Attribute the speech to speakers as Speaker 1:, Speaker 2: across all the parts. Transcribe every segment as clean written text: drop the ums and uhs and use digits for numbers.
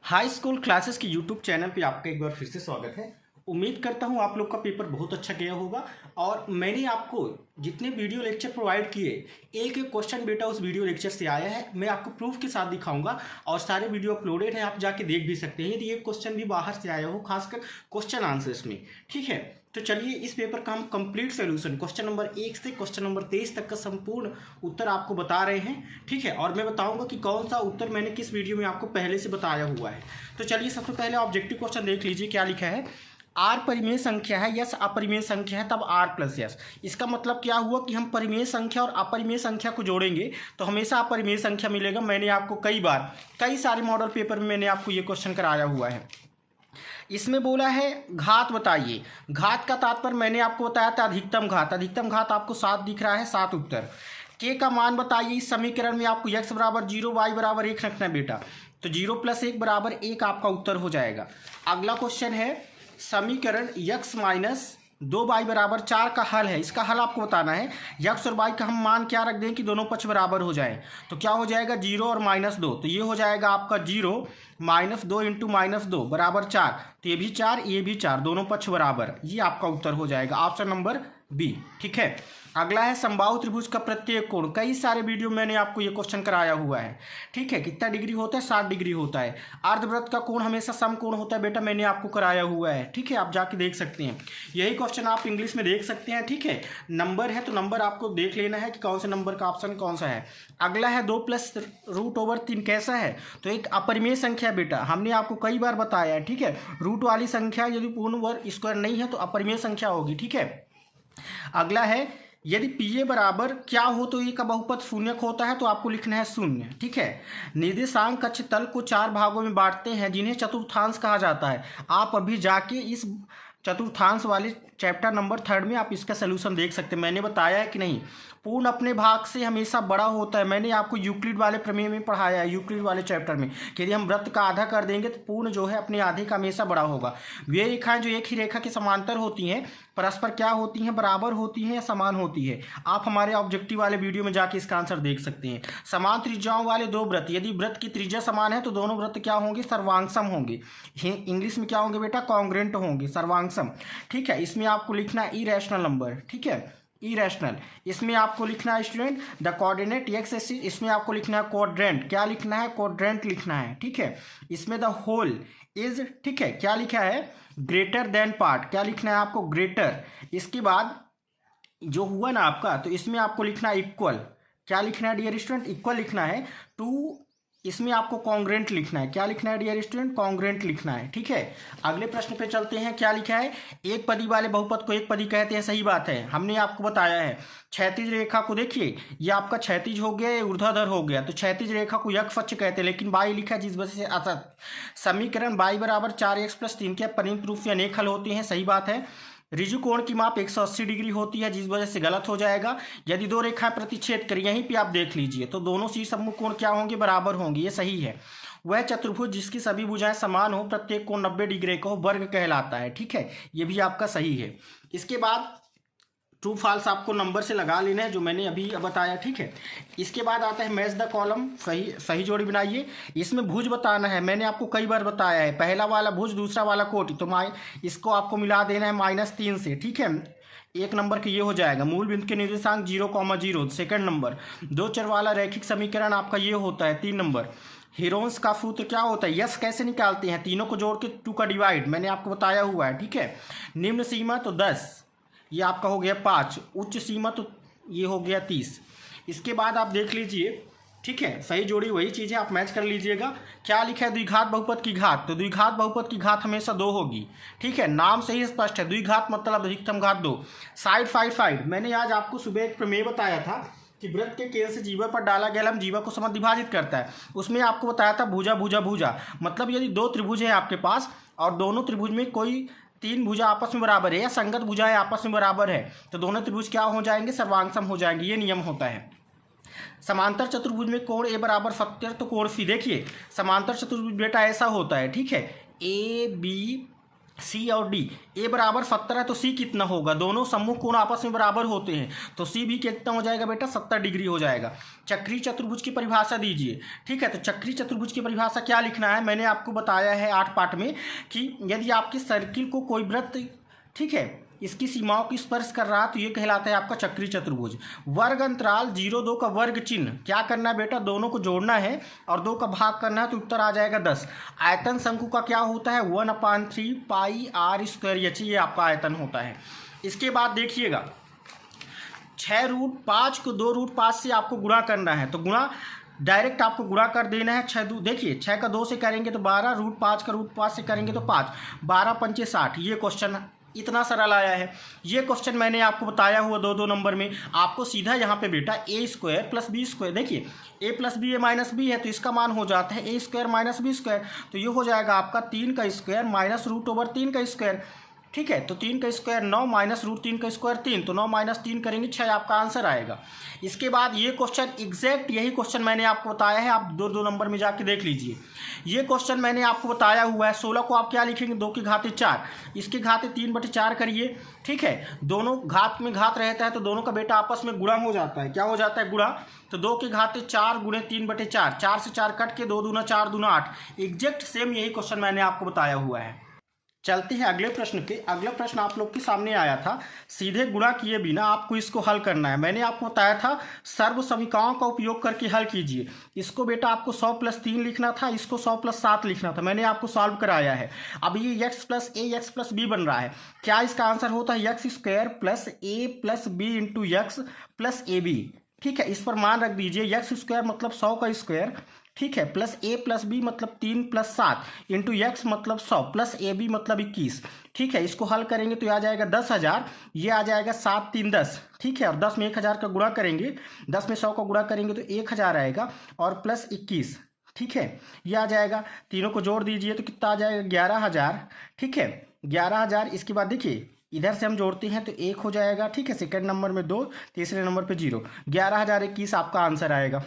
Speaker 1: High school classes के YouTube channel पे आपका एक बार फिर से स्वागत है। उम्मीद करता हूँ आप लोग का पेपर बहुत अच्छा गया होगा और मैंने आपको जितने वीडियो लेक्चर प्रोवाइड किए एक एक क्वेश्चन बेटा उस वीडियो लेक्चर से आया है। मैं आपको प्रूफ के साथ दिखाऊंगा और सारे वीडियो अपलोडेड हैं, आप जाके देख भी सकते हैं यदि एक क्वेश्चन भी बाहर से आया हो, खासकर क्वेश्चन आंसर्स में। ठीक है, तो चलिए इस पेपर का हम कंप्लीट सोल्यूशन क्वेश्चन नंबर 1 से क्वेश्चन नंबर 23 तक का संपूर्ण उत्तर आपको बता रहे हैं। ठीक है, और मैं बताऊंगा कि कौन सा उत्तर मैंने किस वीडियो में आपको पहले से बताया हुआ है। तो चलिए सबसे पहले ऑब्जेक्टिव क्वेश्चन देख लीजिए क्या लिखा है। आर परिमेय संख्या है, यस अपरिमेय संख्या है, तब आर प्लस यस। इसका मतलब क्या हुआ कि हम परिमेय संख्या और अपरिमेय संख्या को जोड़ेंगे तो हमेशा अपरिमेय संख्या मिलेगा। मैंने आपको कई सारे मॉडल पेपर में मैंने आपको ये क्वेश्चन कराया हुआ है। इसमें बोला है घात बताइए। घात का तात्पर्य मैंने आपको बताया था अधिकतम घात। अधिकतम घात आपको 7 दिख रहा है, 7 उत्तर। के का मान बताइए। इस समीकरण में आपको x बराबर 0 y बराबर 1 रखना है बेटा, तो 0 + 1 बराबर 1 आपका उत्तर हो जाएगा। अगला क्वेश्चन है समीकरण x - 2y बराबर 4 का हल है। इसका हल आपको बताना है। x और y का हम मान क्या रख दें कि दोनों पक्ष बराबर हो जाए, तो क्या हो जाएगा 0 और -2, तो ये हो जाएगा आपका 0 - 2 × -2 बराबर 4। तो ये भी 4 ये भी 4, दोनों पक्ष बराबर, ये आपका उत्तर हो जाएगा ऑप्शन नंबर बी। ठीक है, अगला है समबाहु त्रिभुज का प्रत्येक कोण। कई सारे वीडियो मैंने आपको ये क्वेश्चन कराया हुआ है। ठीक है, कितना डिग्री होता है, 60 डिग्री होता है। अर्धवृत्त का कोण हमेशा समकोण होता है बेटा, मैंने आपको कराया हुआ है। ठीक है, आप जाके देख सकते हैं, यही क्वेश्चन आप इंग्लिश में देख सकते हैं। ठीक है, नंबर है तो नंबर आपको देख लेना है कि कौन से नंबर का ऑप्शन कौन सा है। अगला है 2 + √3 कैसा है, तो एक अपरिमेय संख्या बेटा, हमने आपको कई बार बताया है। ठीक है, रूट वाली संख्या यदि पूर्ण वर्ग स्क्वायर नहीं है तो अपरिमेय संख्या होगी। ठीक है, अगला है यदि पीए बराबर क्या हो तो ए का बहुपद शून्यक होता है, तो आपको लिखना है 0। ठीक है, निर्देशांक कक्ष तल को 4 भागों में बांटते हैं जिन्हें चतुर्थांश कहा जाता है। आप अभी जाके इस चतुर्थांश वाले चैप्टर नंबर 3 में आप इसका सोल्यूशन देख सकते हैं। मैंने बताया है कि नहीं, पूर्ण अपने भाग से हमेशा बड़ा होता है। मैंने आपको यूक्लिड वाले प्रमेय में पढ़ाया है, यूक्लिड वाले चैप्टर में, कि यदि हम वृत्त का आधा कर देंगे तो पूर्ण जो है अपने आधे का हमेशा बड़ा होगा। वे रेखाएं जो एक ही रेखा के समांतर होती हैं परस्पर क्या होती हैं, बराबर होती हैं या समान होती है। आप हमारे ऑब्जेक्टिव वाले वीडियो में जाके इसका आंसर देख सकते हैं। समान त्रिज्याओं वाले दो वृत्त, यदि वृत्त की त्रिज्या समान है तो दोनों वृत्त क्या होंगे, सर्वांगसम होंगे। इंग्लिश में क्या होंगे बेटा, कॉन्ग्रुएंट होंगे, सर्वांगसम। ठीक है, इसमें आपको लिखना है इरेशनल नंबर। ठीक है, इरेशनल। इसमें आपको लिखना है student the coordinate x axis. इसमें आपको लिखना है क्वाड्रेंट। क्या लिखना है, क्वाड्रेंट लिखना है। ठीक है, इसमें द होल इज, ठीक है, क्या लिखा है, ग्रेटर देन पार्ट। क्या लिखना है आपको, ग्रेटर। इसके बाद जो हुआ ना आपका, तो इसमें आपको लिखना है इक्वल। क्या लिखना है डियर स्टूडेंट, इक्वल लिखना है टू। इसमें आपको कॉन्ग्रुएंट लिखना है। क्या लिखना है डियर स्टूडेंट, कॉन्ग्रुएंट लिखना है। ठीक है, अगले प्रश्न पे चलते हैं। क्या लिखा है, एक पदी वाले बहुपद को एक पदी कहते हैं। सही बात है, हमने आपको बताया है। क्षैतिज रेखा को देखिए, ये आपका क्षैतिज हो गया, ये ऊर्ध्वाधर हो गया, तो क्षैतिज रेखा को यक्ष पक्ष कहते हैं, लेकिन बाई लिखा है जिस वजह से असत। समीकरण बाई बराबर 4x + 3 के परिमित रूप से अनेक हल होते हैं। सही बात है। ऋजु कोण की माप 180 डिग्री होती है, जिस वजह से गलत हो जाएगा। यदि दो रेखाएं प्रतिच्छेद करें, यहीं पे आप देख लीजिए, तो दोनों शीर्ष सम्मुख कोण क्या होंगे, बराबर होंगे, ये सही है। वह चतुर्भुज जिसकी सभी भुजाएं समान हो, प्रत्येक कोण 90 डिग्री का हो, वर्ग कहलाता है। ठीक है, ये भी आपका सही है। इसके बाद ट्रू फॉल्स आपको नंबर से लगा लेना है, जो मैंने अभी बताया। ठीक है, इसके बाद आता है मैच द कॉलम। सही जोड़ी बनाइए। इसमें भुज बताना है, मैंने आपको कई बार बताया है। पहला वाला भुज, दूसरा वाला कोटि, तो इसको आपको मिला देना है -3 से। ठीक है, एक नंबर के ये हो जाएगा। मूल बिंदु के निर्देशांक 0,0। सेकंड नंबर, दो चर वाला रैखिक समीकरण आपका ये होता है। 3 नंबर, हीरोन्स का सूत्र क्या होता है, यस कैसे निकालते हैं, तीनों को जोड़ के 2 का डिवाइड, मैंने आपको बताया हुआ है। ठीक है, निम्न सीमा तो 10, ये आपका हो गया 5, उच्च सीमा तो ये हो गया 30। इसके बाद आप देख लीजिए। ठीक है, सही जोड़ी वही चीज़ है, आप मैच कर लीजिएगा। क्या लिखा है, द्विघात बहुपद की घात, तो द्विघात बहुपद की घात हमेशा 2 होगी। ठीक है, नाम से ही स्पष्ट है, द्विघात मतलब अधिकतम घात 2। साइड, मैंने आज आपको सुबह एक प्रमेय बताया था कि वृत्त के केंद्र से जीवा पर डाला गया लंब जीवा को समद्विभाजित करता है। उसमें आपको बताया था भुजा भुजा भुजा, मतलब यदि 2 त्रिभुज है आपके पास और दोनों त्रिभुज में कोई 3 भुजा आपस में बराबर है या संगत भुजाएं आपस में बराबर है, तो दोनों त्रिभुज क्या हो जाएंगे, सर्वांगसम हो जाएंगे। ये नियम होता है। समांतर चतुर्भुज में कोण ए बराबर 70 तो कोण सी, देखिए समांतर चतुर्भुज बेटा ऐसा होता है। ठीक है, ए बी सी और डी, ए बराबर 70 है तो सी कितना होगा, दोनों सम्मुख कोण आपस में बराबर होते हैं तो सी भी कितना हो जाएगा बेटा 70 डिग्री हो जाएगा। चक्रीय चतुर्भुज की परिभाषा दीजिए। ठीक है, तो चक्रीय चतुर्भुज की परिभाषा क्या लिखना है, मैंने आपको बताया है 8 पार्ट में कि यदि आपके सर्किल को कोई वृत्त, ठीक है, इसकी सीमाओं की स्पर्श कर रहा है तो ये कहलाता है आपका चक्रीय चतुर्भुज। वर्ग अंतराल 0-2 का वर्ग चिन्ह क्या करना है बेटा, दोनों को जोड़ना है और 2 का भाग करना है तो उत्तर आ जाएगा 10। आयतन शंकु का क्या होता है 1/3 पाई r स्क्वायर h, ये आपका आयतन होता है। इसके बाद देखिएगा 6√5 को 2√5 से आपको गुणा करना है तो गुणा डायरेक्ट आपको गुणा कर देना है। 6 देखिए 6 का 2 से करेंगे तो 12, √5 का √5 से करेंगे तो 5, 12 पंचे 60। ये क्वेश्चन इतना सरल आया है। ये क्वेश्चन मैंने आपको बताया हुआ 2-2 नंबर में, आपको सीधा यहाँ पे बेटा a square plus b square, देखिए a plus b a minus b है तो इसका मान हो जाता है a square minus b square, तो ये हो जाएगा आपका 3 का स्क्वायर माइनस √3 का स्क्वायर। ठीक है, तो 3 का स्क्वायर 9 माइनस √3 का स्क्वायर 3, तो 9 माइनस 3 करेंगे 6, आपका आंसर आएगा। इसके बाद ये क्वेश्चन एग्जैक्ट यही क्वेश्चन मैंने आपको बताया है, आप 2-2 नंबर में जाके देख लीजिए। ये क्वेश्चन मैंने आपको बताया हुआ है। 16 को आप क्या लिखेंगे 2 की घाते 4, इसके घाते 3/4 करिए। ठीक है, दोनों घात में घात रहता है तो दोनों का बेटा आपस में गुणा हो जाता है। क्या हो जाता है गुणा, तो 2 के घाते 4 गुणे 3/4, 4 से 4 कट के 2 दूना 4 दूना 8। एग्जैक्ट सेम यही क्वेश्चन मैंने आपको बताया हुआ है। चलते हैं अगले प्रश्न पे। अगला प्रश्न आप लोग के सामने आया था, सीधे गुणा किए बिना आपको इसको हल करना है। मैंने आपको बताया था सर्व समीकरणों का उपयोग करके हल कीजिए। इसको बेटा आपको 100 + 3 लिखना था, इसको 100 + 7 लिखना था। मैंने आपको सॉल्व कराया है। अब ये x + a x + b बन रहा है। क्या इसका आंसर होता है x² + a + b × x + ab। ठीक है, इस पर मान रख दीजिए। x² मतलब 100 का स्क्वायर, ठीक है, प्लस a + b मतलब 3 + 7 इंटू x मतलब 100 प्लस ab मतलब 21। ठीक है, इसको हल करेंगे तो आ जाएगा 10,000, ये आ जाएगा 7 3 10। ठीक है, और 10 में 1000 का गुणा करेंगे, 10 में 100 का गुणा करेंगे तो 1000 आएगा और प्लस 21। ठीक है, ये आ जाएगा, तीनों को जोड़ दीजिए तो कितना आ जाएगा 11,000। ठीक है, 11,000। इसके बाद देखिए इधर से हम जोड़ते हैं तो 1 हो जाएगा। ठीक है, सेकंड नंबर में 2, तीसरे नंबर पे 0, 11,021 आपका आंसर आएगा।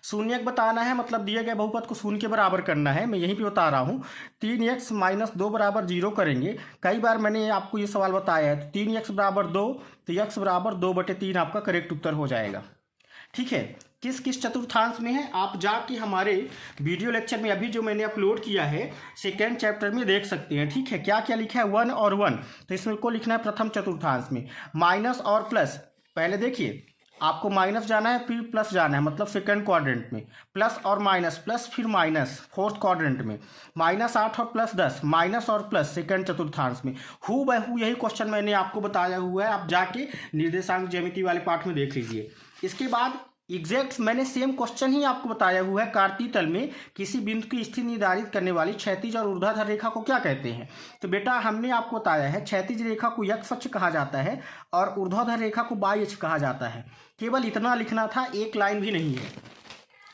Speaker 1: शून्यक बताना है, मतलब दिए गए बहुपद को शून्य के बराबर करना है। मैं यहीं पे बता रहा हूँ। 3x - 2 = 0 करेंगे। कई बार मैंने आपको ये सवाल बताया है। तो 3x = 2 तो x = 2/3 आपका करेक्ट उत्तर हो जाएगा। ठीक है, किस किस चतुर्थांश में है आप जाके हमारे वीडियो लेक्चर में अभी जो मैंने अपलोड किया है सेकेंड चैप्टर में देख सकते हैं। ठीक है, क्या क्या लिखा है 1 और 1, तो इसमें को लिखना है प्रथम चतुर्थांश में। माइनस और प्लस, पहले देखिए आपको माइनस जाना है फिर प्लस जाना है, मतलब सेकंड क्वाड्रेंट में। प्लस और माइनस, प्लस फिर माइनस फोर्थ क्वाड्रेंट में। -8 और +10, माइनस और प्लस सेकंड चतुर्थांश में। हूबहू यही क्वेश्चन मैंने आपको बताया हुआ है, आप जाके निर्देशांक ज्यामिति वाले पाठ में देख लीजिए। इसके बाद एग्जैक्ट मैंने सेम क्वेश्चन ही आपको बताया हुआ है। कार्तीय तल में किसी बिंदु की स्थिति निर्धारित करने वाली क्षैतिज और ऊर्ध्वाधर रेखा को क्या कहते हैं। तो बेटा हमने आपको बताया है क्षैतिज रेखा को x अक्ष कहा जाता है और ऊर्ध्वाधर रेखा को y अक्ष कहा जाता है। केवल इतना लिखना था, एक लाइन भी नहीं है।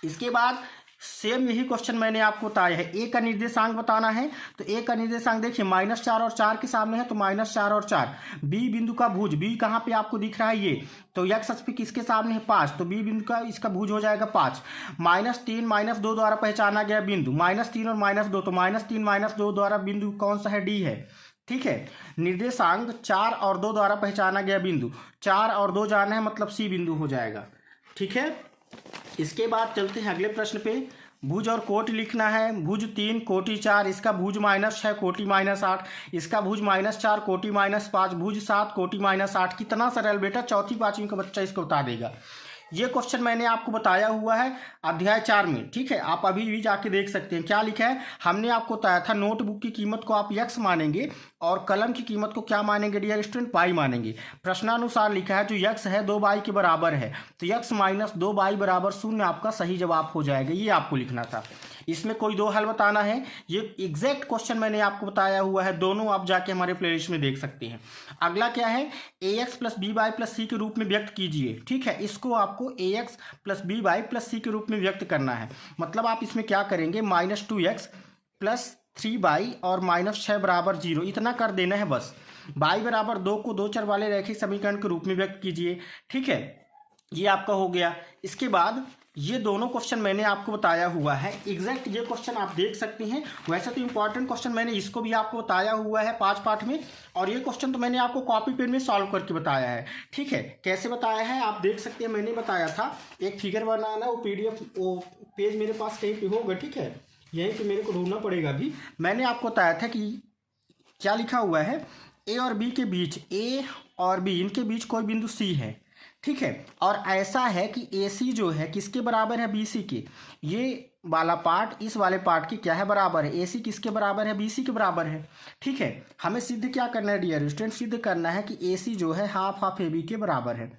Speaker 1: इसके बाद सेम यही क्वेश्चन मैंने आपको बताया है। ए का निर्देशांक बताना है, तो ए का निर्देशांक देखिए -4 और 4 के सामने है तो -4 और 4। बी बिंदु का भुज, बी कहाँ पे आपको दिख रहा है ये, तो x अक्ष पे किसके सामने है 5, तो बी बिंदु का इसका भुज हो जाएगा 5। -3 -2 द्वारा पहचाना गया बिंदु, -3 और -2, तो -3 -2 द्वारा बिंदु कौन सा है डी है। ठीक है, निर्देशांक 4 और 2 द्वारा पहचाना गया बिंदु, 4 और 2 जाना है मतलब सी बिंदु हो जाएगा। ठीक है, इसके बाद चलते हैं अगले प्रश्न पे। भुज और कोटि लिखना है। भुज 3 कोटि 4, इसका भुज -6 कोटि -8, इसका भुज -4 कोटि -5, भुज 7 कोटि -8। कितना सरल बेटा, चौथी पांचवी का बच्चा इसको बता देगा। ये क्वेश्चन मैंने आपको बताया हुआ है अध्याय 4 में। ठीक है, आप अभी भी जाके देख सकते हैं। क्या लिखा है, हमने आपको बताया था नोटबुक की कीमत को आप x मानेंगे और कलम की कीमत को क्या मानेंगे डियर स्टूडेंट, y मानेंगे। प्रश्नानुसार लिखा है जो x है 2y के बराबर है, तो x - 2y = 0 आपका सही जवाब हो जाएगा। ये आपको लिखना था। इसमें कोई 2 हल बताना है। ये एग्जैक्ट क्वेश्चन मैंने आपको बताया हुआ है, दोनों आप जाके हमारे प्लेलिस्ट में देख सकते हैं। अगला क्या है, ax + by + c के रूप में व्यक्त कीजिए। ठीक है, इसको आपको ax + by + c के रूप में व्यक्त करना है। मतलब आप इसमें क्या करेंगे, -2x + 3y और -6 = 0, इतना कर देना है बस। y = 2 को 2 चर वाले रैखिक समीकरण के रूप में व्यक्त कीजिए। ठीक है, ये आपका हो गया। इसके बाद ये दोनों क्वेश्चन मैंने आपको बताया हुआ है एग्जैक्ट। ये क्वेश्चन आप देख सकते हैं। वैसे तो इंपॉर्टेंट क्वेश्चन मैंने इसको भी आपको बताया हुआ है 5 पार्ट में, और ये क्वेश्चन तो मैंने आपको कॉपी पेन में सॉल्व करके बताया है। ठीक है, कैसे बताया है आप देख सकते हैं। मैंने बताया था एक फिगर बनाना, वो PDF वो पेज मेरे पास कहीं पे होगा। ठीक है, यहीं पे मेरे को ढूंढना पड़ेगा अभी। मैंने आपको बताया था कि क्या लिखा हुआ है, ए और बी के बीच, ए और बी इनके बीच कोई बिंदु सी है। ठीक है, और ऐसा है कि ए सी जो है किसके बराबर है, बी सी के। ये वाला पार्ट इस वाले पार्ट की क्या है, बराबर है। ए सी किसके बराबर है, बी सी के बराबर है। ठीक है, हमें सिद्ध क्या करना है डियर स्टूडेंट, सिद्ध करना है कि ए सी जो है हाफ ऑफ ए बी के बराबर है।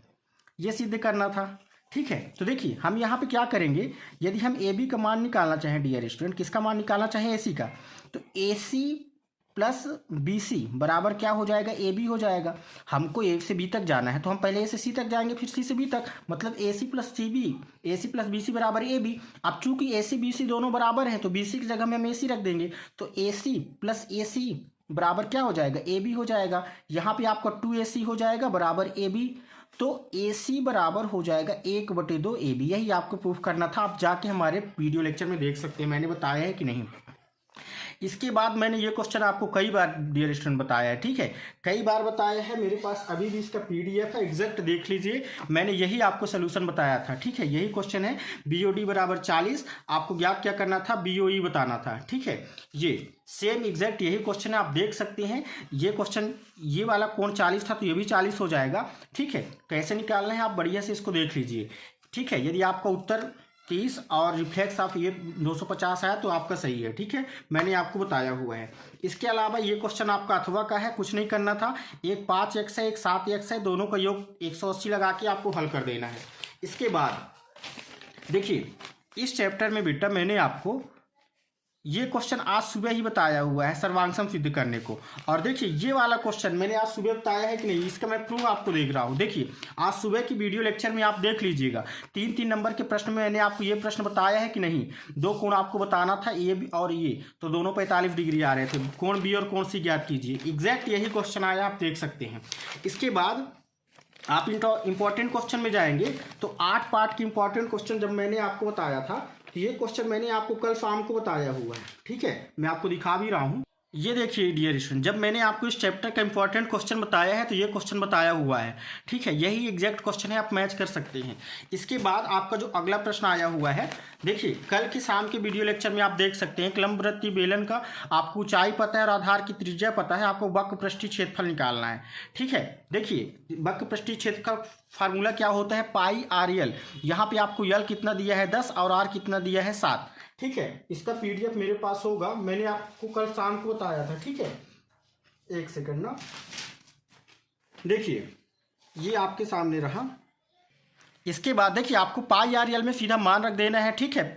Speaker 1: ये सिद्ध करना था। ठीक है, तो देखिए हम यहाँ पे क्या करेंगे, यदि हम ए बी का मान निकालना चाहें डियर स्टूडेंट, किसका मान निकालना चाहें, ए सी का, तो ए सी प्लस बी सी बराबर क्या हो जाएगा, ए बी हो जाएगा। हमको ए से बी तक जाना है तो हम पहले ए से सी तक जाएंगे, फिर सी से बी तक, मतलब ए सी प्लस सी बी, ए सी प्लस बी सी बराबर ए बी। अब चूंकि ए सी बी सी दोनों बराबर हैं तो बी सी की जगह में हम ए सी रख देंगे, तो ए सी प्लस ए सी बराबर क्या हो जाएगा, ए बी हो जाएगा। यहाँ पे आपका 2AC हो जाएगा बराबर ए बी, तो ए सी बराबर हो जाएगा 1/2 ए बी। यही आपको प्रूफ करना था। आप जाके हमारे वीडियो लेक्चर में देख सकते हैं मैंने बताया है कि नहीं। इसके बाद मैंने ये क्वेश्चन आपको कई बार डियर स्टूडेंट बताया है। ठीक है, कई बार बताया है, मेरे पास अभी भी इसका PDF है, एग्जैक्ट देख लीजिए। मैंने यही आपको सोल्यूशन बताया था। ठीक है, यही क्वेश्चन है, BOD बराबर 40, आपको ज्ञात क्या करना था, BOE बताना था। ठीक है, ये सेम एग्जैक्ट यही क्वेश्चन है, आप देख सकते हैं। ये क्वेश्चन, ये वाला कोण 40 था तो ये भी 40 हो जाएगा। ठीक है, कैसे निकालना है आप बढ़िया से इसको देख लीजिए। ठीक है, यदि आपका उत्तर 30 और रिफ्लेक्स ऑफ ये 250 आया तो आपका सही है। ठीक है, मैंने आपको बताया हुआ है। इसके अलावा ये क्वेश्चन आपका अथवा का है, कुछ नहीं करना था। एक 5x है, एक 7x है, दोनों का योग 180 लगा के आपको हल कर देना है। इसके बाद देखिए इस चैप्टर में बेटा मैंने आपको ये क्वेश्चन आज सुबह ही बताया हुआ है सर्वांगसम सिद्ध करने को। और देखिए ये वाला क्वेश्चन मैंने आज सुबह बताया है कि नहीं, इसका मैं प्रूफ आपको देख रहा हूँ। देखिए आज सुबह की वीडियो लेक्चर में आप देख लीजिएगा, 3-3 नंबर के प्रश्न में मैंने आपको ये प्रश्न बताया है कि नहीं। 2 कोण आपको बताना था, ए बी और ये, तो दोनों 45 डिग्री आ रहे थे। कोण बी और कोण सी ज्ञात कीजिए, एग्जैक्ट यही क्वेश्चन आया, आप देख सकते हैं। इसके बाद आप इंपॉर्टेंट क्वेश्चन में जाएंगे तो 8 पार्ट की इंपॉर्टेंट क्वेश्चन जब मैंने आपको बताया था, तो ये क्वेश्चन मैंने आपको कल शाम को बताया हुआ है। ठीक है, मैं आपको दिखा भी रहा हूँ। ये देखिए डियर स्टूडेंट, जब मैंने आपको इस चैप्टर का इंपॉर्टेंट क्वेश्चन बताया है तो ये क्वेश्चन बताया हुआ है। ठीक है, यही एग्जैक्ट क्वेश्चन है, आप मैच कर सकते हैं। इसके बाद आपका जो अगला प्रश्न आया हुआ है, देखिए कल की शाम के वीडियो लेक्चर में आप देख सकते हैं, लंबवृत्तीय बेलन का आपको ऊंचाई पता है और आधार की त्रिज्या पता है, आपको वक्र पृष्ठीय क्षेत्रफल निकालना है। ठीक है, देखिए वक्र पृष्ठीय क्षेत्र का फार्मूला क्या होता है, पाई RL। यहाँ पे आपको यल कितना दिया है 10 और R कितना दिया है 7। ठीक है, इसका PDF मेरे पास होगा, मैंने आपको कल शाम को बताया था। ठीक है, एक सेकंड ना, देखिए ये आपके सामने रहा। इसके बाद देखिए आपको पाई RL में सीधा मान रख देना है। ठीक है,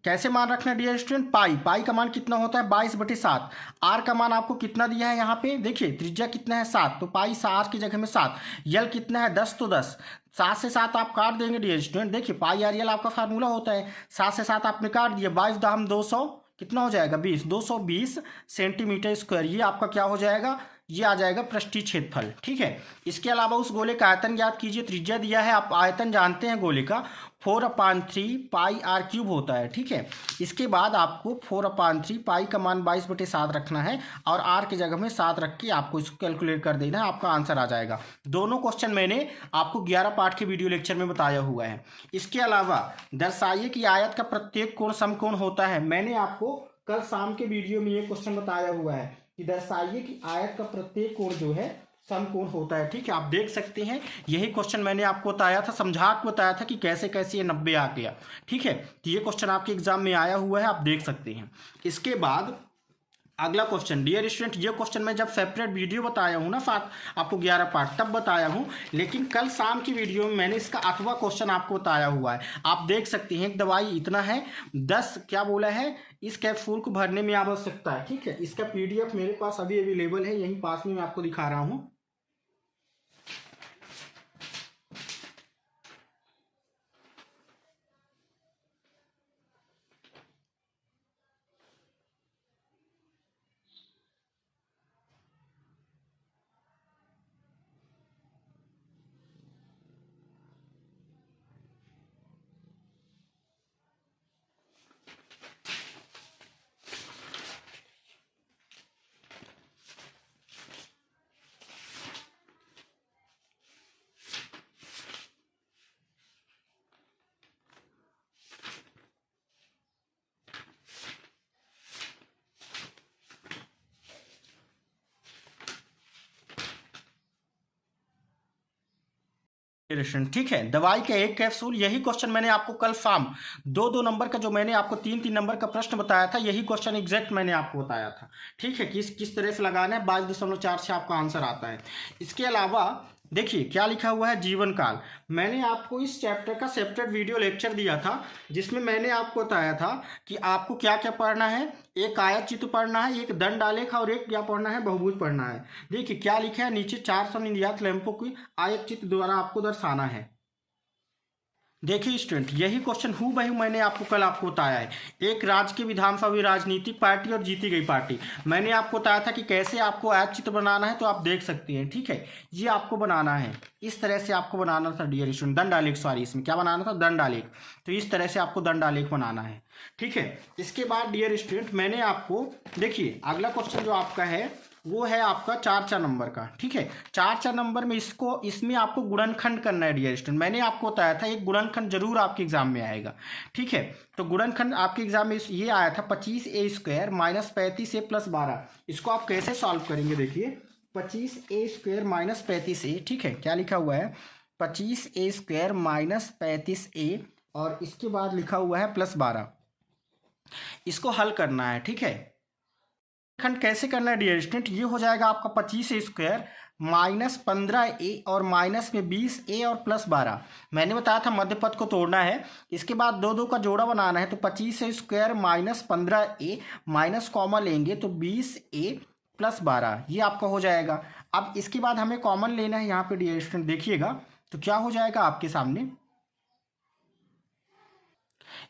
Speaker 1: कैसे मान रखना है डियर स्टूडेंट, पाई का मान कितना होता है 22/7। आर का मान आपको कितना दिया है, यहाँ पे देखिए त्रिज्या कितना है 7, तो पाई 7 की जगह में 7। यल कितना है 10, तो 10। 7 से 7 आप काट देंगे डियर स्टूडेंट, देखिए पाई RL आपका फार्मूला होता है। 7 से 7 आपने काट दिया, 22 दाम 200, कितना हो जाएगा 20, 220 सेंटीमीटर स्क्वायर। ये आपका क्या हो जाएगा, ये आ जाएगा पृष्ठीय क्षेत्रफल। ठीक है, इसके अलावा उस गोले का आयतन ज्ञात कीजिए। त्रिज्या दिया है, आप आयतन जानते हैं गोले का 4/3 पाई R³ होता है। ठीक है, इसके बाद आपको 4/3 पाई का मान 22/7 रखना है और R की जगह में 7 रख के आपको इसको कैलकुलेट कर देना है, आपका आंसर आ जाएगा। दोनों क्वेश्चन मैंने आपको 11 पार्ट के वीडियो लेक्चर में बताया हुआ है। इसके अलावा दर्शाइए कि आयत का प्रत्येक कोण समकोण होता है। मैंने आपको कल शाम के वीडियो में ये क्वेश्चन बताया हुआ है कि दर्शाइए कि आयत का प्रत्येक कोण जो है समकोण होता है। ठीक है, आप देख सकते हैं यही क्वेश्चन मैंने आपको बताया था, समझा के बताया था कि कैसे कैसे ये 90 आ गया। ठीक है, तो ये क्वेश्चन आपके एग्जाम में आया हुआ है, आप देख सकते हैं। इसके बाद अगला क्वेश्चन डियर स्टूडेंट, ये क्वेश्चन मैं जब सेपरेट वीडियो बताया हूँ ना साथ आपको 11 पार्ट तब बताया हूँ, लेकिन कल शाम की वीडियो में मैंने इसका अथवा क्वेश्चन आपको बताया हुआ है। आप देख सकते हैं दवाई इतना है 10 क्या बोला है, इस कैप्सूल को भरने में आवश्यकता है। ठीक है, इसका PDF मेरे पास अभी अवेलेबल है, यहीं पास में मैं आपको दिखा रहा हूँ। ठीक है, दवाई का एक कैप्सूल, यही क्वेश्चन मैंने आपको कल शाम 2-2 नंबर का जो मैंने आपको 3-3 नंबर का प्रश्न बताया था, यही क्वेश्चन एग्जैक्ट मैंने आपको बताया था। ठीक है, किस तरह से लगाना है, 22.4 से आपका आंसर आता है। इसके अलावा देखिए क्या लिखा हुआ है, जीवन काल। मैंने आपको इस चैप्टर का सेपरेट वीडियो लेक्चर दिया था, जिसमें मैंने आपको बताया था कि आपको क्या क्या पढ़ना है। एक आयत चित्र पढ़ना है, एक दंड आलेख, और एक क्या पढ़ना है, बहुभुज पढ़ना है। देखिए क्या लिखा है नीचे, 4 समनिर्यात लैंपों की आयत चित्र द्वारा आपको दर्शाना है। देखिए स्टूडेंट, यही क्वेश्चन हूबहू मैंने आपको कल आपको बताया है। एक राज्य की विधानसभा राजनीतिक पार्टी और जीती गई पार्टी, मैंने आपको बताया था कि कैसे आपको आयत चित्र बनाना है, तो आप देख सकते हैं। ठीक है, ये आपको बनाना है, इस तरह से आपको बनाना था डियर स्टूडेंट, दंड आलेख, सॉरी इसमें क्या बनाना था, दंड आलेख। तो इस तरह से आपको दंड आलेख बनाना है। ठीक है, इसके बाद डियर स्टूडेंट मैंने आपको, देखिए अगला क्वेश्चन जो आपका है वो है आपका 4-4 नंबर का। ठीक है, 4-4 नंबर में इसमें आपको गुणनखंड करना है डियर स्टूडेंट। मैंने आपको बताया था एक गुणनखंड जरूर आपके एग्जाम में आएगा। ठीक है, तो गुणनखंड आपके एग्जाम में ये आया था 25a² माइनस 35a प्लस 12। इसको आप कैसे सॉल्व करेंगे, देखिए 25a² माइनस 35a। ठीक है, क्या लिखा हुआ है, 25a² माइनस 35a, और इसके बाद लिखा हुआ है प्लस 12। इसको हल करना है। ठीक है, खंड कैसे करना है डियर स्टूडेंट, ये हो जाएगा आपका 25a² माइनस 15a और माइनस में 20a और प्लस 12। मैंने बताया था मध्य पद को तोड़ना है। इसके बाद 2-2 का जोड़ा बनाना है, तो 25a² minus 15a minus common लेंगे तो 20a प्लस 12, ये आपका हो जाएगा। अब इसके बाद हमें कॉमन लेना है यहाँ पे डियर स्टूडेंट, देखिएगा तो क्या हो जाएगा आपके सामने,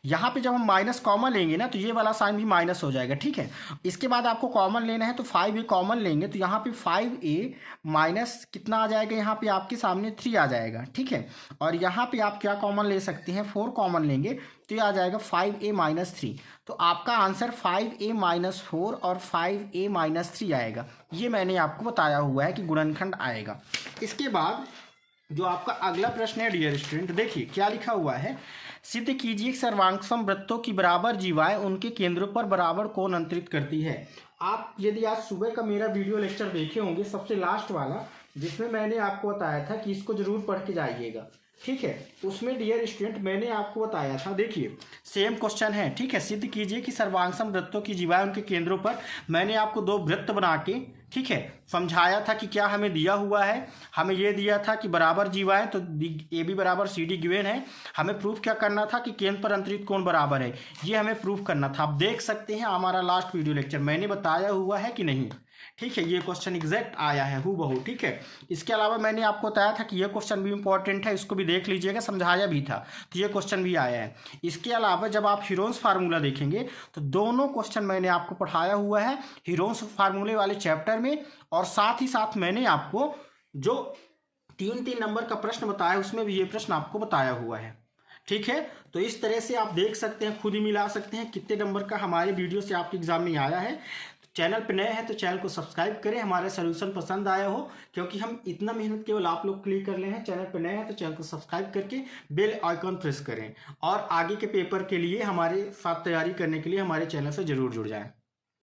Speaker 1: यहाँ पे जब हम माइनस कॉमन लेंगे ना, तो ये वाला साइन भी माइनस हो जाएगा। ठीक है, इसके बाद आपको कॉमन लेना है, तो 5a कॉमन लेंगे, तो यहाँ पे 5a माइनस कितना आ जाएगा, यहाँ पे आपके सामने 3 आ जाएगा। ठीक है, और यहाँ पे आप क्या कॉमन ले सकते हैं, 4 कॉमन लेंगे, तो ये आ जाएगा 5a माइनस 3। तो आपका आंसर 5a माइनस 4 और 5a माइनस 3 आएगा। ये मैंने आपको बताया हुआ है कि गुणनखंड आएगा। इसके बाद जो आपका अगला प्रश्न है डियर स्टूडेंट, देखिए क्या लिखा हुआ है, सिद्ध कीजिए सर्वांगसम वृत्तों की बराबर जीवाएं उनके केंद्रों पर बराबर कोण अंतरित करती है। आप यदि आज सुबह का मेरा वीडियो लेक्चर देखे होंगे, सबसे लास्ट वाला, जिसमें मैंने आपको बताया था कि इसको जरूर पढ़ के जाइएगा। ठीक है, उसमें डियर स्टूडेंट मैंने आपको बताया था, देखिए सेम क्वेश्चन है। ठीक है, सिद्ध कीजिए कि सर्वांगसम वृत्तों की जीवाएं उनके केंद्रों पर, मैंने आपको 2 वृत्त बना के, ठीक है, समझाया था कि क्या हमें दिया हुआ है, हमें ये दिया था कि बराबर जीवाएं, तो AB बराबर CD गिवन है। हमें प्रूफ क्या करना था कि केंद्र पर अंतरित कोण बराबर है, ये हमें प्रूफ करना था। आप देख सकते हैं हमारा लास्ट वीडियो लेक्चर मैंने बताया हुआ है कि नहीं। ठीक है, ये क्वेश्चन एग्जैक्ट आया है हूबहू। ठीक है, इसके अलावा मैंने आपको बताया था कि ये क्वेश्चन भी इंपॉर्टेंट है, इसको भी देख लीजिएगा, समझाया भी था, तो ये क्वेश्चन भी आया है। इसके अलावा जब आप हीरोन्स फार्मूला देखेंगे, तो दोनों क्वेश्चन मैंने आपको पढ़ाया हुआ है हीरोन्स फार्मूले वाले चैप्टर में, और साथ ही साथ मैंने आपको जो 3-3 नंबर का प्रश्न बताया, उसमें भी ये प्रश्न आपको बताया हुआ है। ठीक है, तो इस तरह से आप देख सकते हैं, खुद ही मिला सकते हैं कितने नंबर का हमारे वीडियो से आपके एग्जाम में आया है। चैनल पर नए हैं तो चैनल को सब्सक्राइब करें, हमारे सोल्यूशन पसंद आया हो, क्योंकि हम इतना मेहनत केवल आप लोग क्लिक कर ले हैं। चैनल पर नए हैं तो चैनल को सब्सक्राइब करके बेल आइकॉन प्रेस करें, और आगे के पेपर के लिए हमारे साथ तैयारी करने के लिए हमारे चैनल से जरूर जुड़ जाएं।